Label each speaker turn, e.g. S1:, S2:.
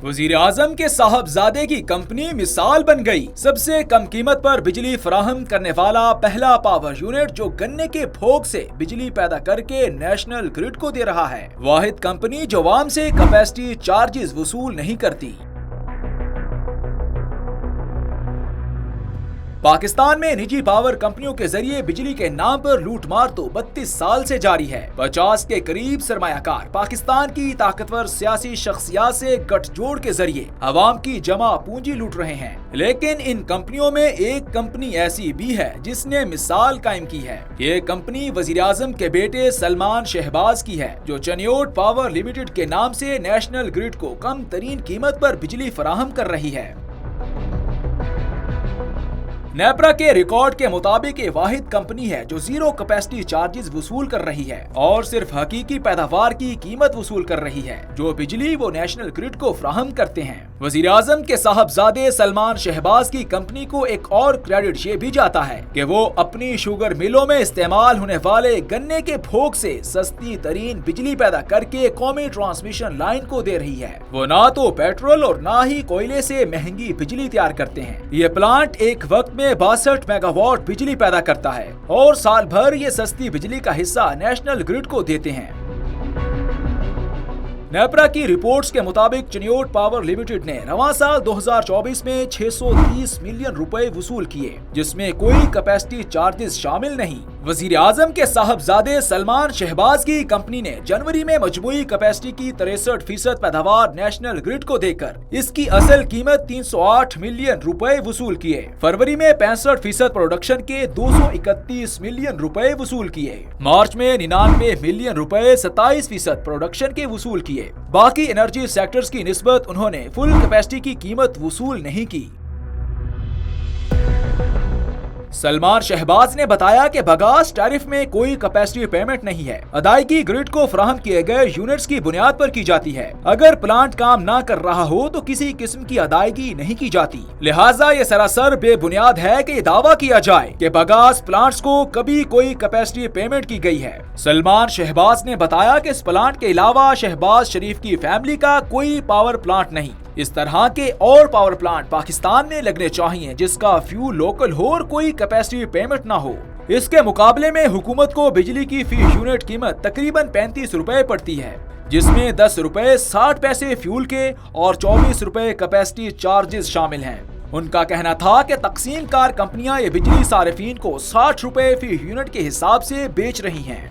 S1: वजीर आजम के साहबजादे की कंपनी मिसाल बन गई। सबसे कम कीमत पर बिजली फराहम करने वाला पहला पावर यूनिट जो गन्ने के फोक से बिजली पैदा करके नेशनल ग्रिड को दे रहा है। वाहिद कंपनी जो आवाम से कैपेसिटी चार्जेस वसूल नहीं करती। पाकिस्तान में निजी पावर कंपनियों के जरिए बिजली के नाम पर लूटमार तो 32 साल से जारी है। 50 के करीब सरमायाकार पाकिस्तान की ताकतवर सियासी शख्सियत से गठजोड़ के जरिए अवाम की जमा पूंजी लूट रहे हैं। लेकिन इन कंपनियों में एक कंपनी ऐसी भी है जिसने मिसाल कायम की है। ये कंपनी वजीर आजम के बेटे सलमान शहबाज की है, जो चनियोट पावर लिमिटेड के नाम से नेशनल ग्रिड को कम तरीन कीमत पर बिजली फराहम कर रही है। नेपरा के रिकॉर्ड के मुताबिक ये वाहिद कंपनी है जो जीरो कैपेसिटी चार्जेस वसूल कर रही है और सिर्फ हकीकी पैदावार की कीमत वसूल कर रही है जो बिजली वो नेशनल ग्रिड को फराहम करते हैं। वजीर आजम के साहबजादे सलमान शहबाज की कंपनी को एक और क्रेडिट ये भी जाता है कि वो अपनी शुगर मिलों में इस्तेमाल होने वाले गन्ने के फोक से सस्ती तरीन बिजली पैदा करके कौमी ट्रांसमिशन लाइन को दे रही है। वो ना तो पेट्रोल और ना ही कोयले से महंगी बिजली तैयार करते हैं। ये प्लांट एक वक्त में 62 मेगावाट बिजली पैदा करता है और साल भर ये सस्ती बिजली का हिस्सा नेशनल ग्रिड को देते हैं। नेपरा की रिपोर्ट्स के मुताबिक चनियोट पावर लिमिटेड ने रवां साल 2024 में 630 मिलियन रुपए वसूल किए, जिसमें कोई कैपेसिटी चार्जेस शामिल नहीं। वजीर आजम के साहबजादे सलमान शहबाज की कंपनी ने जनवरी में मजमूई कैपेसिटी की 63% पैदावार नेशनल ग्रिड को देकर इसकी असल कीमत 308 मिलियन रुपए वसूल किए। फरवरी में 65% प्रोडक्शन के 231 मिलियन रुपए वसूल किए। मार्च में 99 मिलियन रुपए 27% प्रोडक्शन के वसूल किए। बाकी एनर्जी सेक्टर्स की निस्बत उन्होंने फुल कैपेसिटी की कीमत वसूल नहीं की। सलमान शहबाज ने बताया कि बगास टैरिफ में कोई कैपेसिटी पेमेंट नहीं है। अदायगी ग्रिड को फराहम किए गए यूनिट्स की बुनियाद पर की जाती है। अगर प्लांट काम ना कर रहा हो तो किसी किस्म की अदायगी नहीं की जाती। लिहाजा ये सरासर बेबुनियाद है कि दावा किया जाए कि बगास प्लांट्स को कभी कोई कैपेसिटी पेमेंट की गई है। सलमान शहबाज ने बताया कि इस प्लांट के अलावा शहबाज शरीफ की फैमिली का कोई पावर प्लांट नहीं। इस तरह के और पावर प्लांट पाकिस्तान में लगने चाहिए जिसका फ्यूल लोकल हो और कोई कैपेसिटी पेमेंट ना हो। इसके मुकाबले में हुकूमत को बिजली की फी यूनिट कीमत तकरीबन 35 रुपए पड़ती है, जिसमें 10 रुपए 60 पैसे फ्यूल के और 24 रुपए कैपेसिटी चार्जेस शामिल हैं। उनका कहना था कि तकसीम कार कंपनियां ये बिजली सारिफीन को 60 रुपए फी यूनिट के हिसाब से बेच रही हैं।